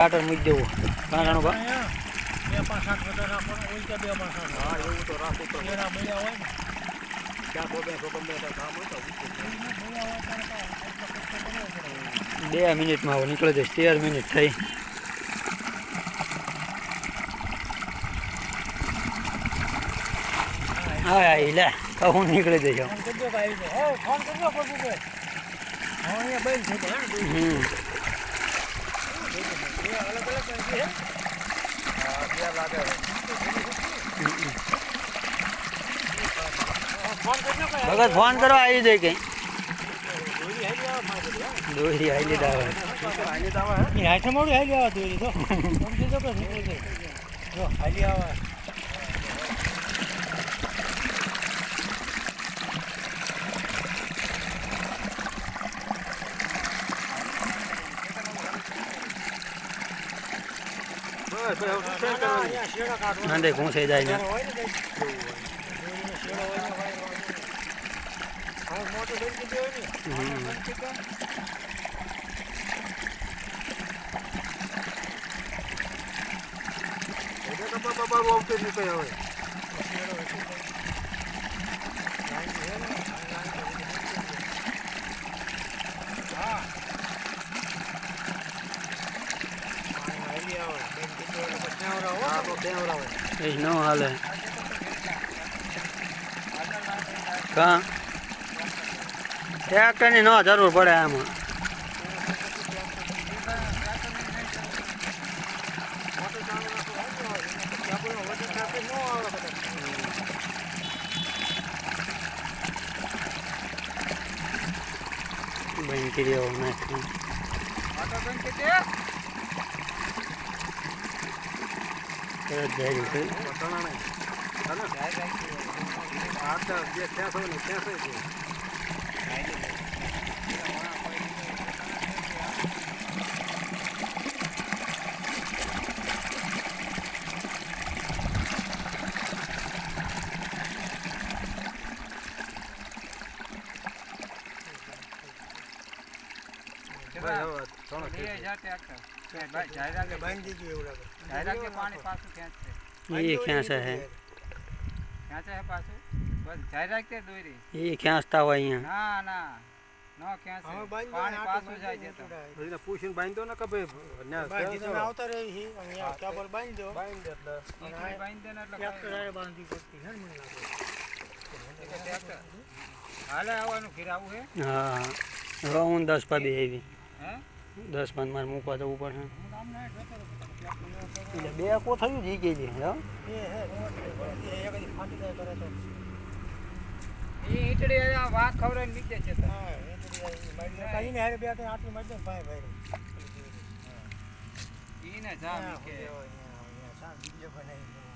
કાટર મૂકી દેવું કાંટાનું ભાવ 2-5 વધારે રાખવાનો હોય કે 2-5 હા એવું તો રાખું તો એના મળ્યા હોય ને ક્યાં ગમે કામ હોય તો 2 મિનિટમાં હવે નીકળી જઈશ 13 મિનિટ થઈ હા લે હું નીકળી જઈશ ફોન કરજો ભાઈ ફોન કરજો પછી હા અહીંયા બંધ થઈ જાય અલગ અલગ છે હા ત્યાં લાગે ફોન કરજો ભગત ફોન કરવા આવી જાય કઈ દોરી આવી લીધા હવે એ હાથે મોડું હાલી આવા દોરી તો ફોન કરજો કે નીકળી જાય જો હાલી આવા ના દે ઘૂંસે જાય ને એ ન હાલે કા ટ્રેક્ટરની ન જરૂર પડે આમાં બંધ કરી દેવો નાખી ये खेचा है ये खेचता हुआ यहाँ પૂછીને બાંધો ને કે ભાઈ આવતા રહી કેબલ બાંધી દો બાંધી પડતી હે મને લાગે હાલે આવવાનું ઘેર આવું હે हाँ હવે હું 10 પાડી આવી 10 પાન મારે મૂકવા જવું પડે એટલે બે કો થયું જી કે જી હા એ હે એક જ ફાટી જાય કરે તો એ ઈટડી આ વાત ખવરે નીચે છે તો હા ઈટડી મારી કાઈ ને હારે બે કે આટલી મારી દે ભાઈ ભાઈ ઈ ને જા મીકે અહીંયા સા વિડિયો બનાવી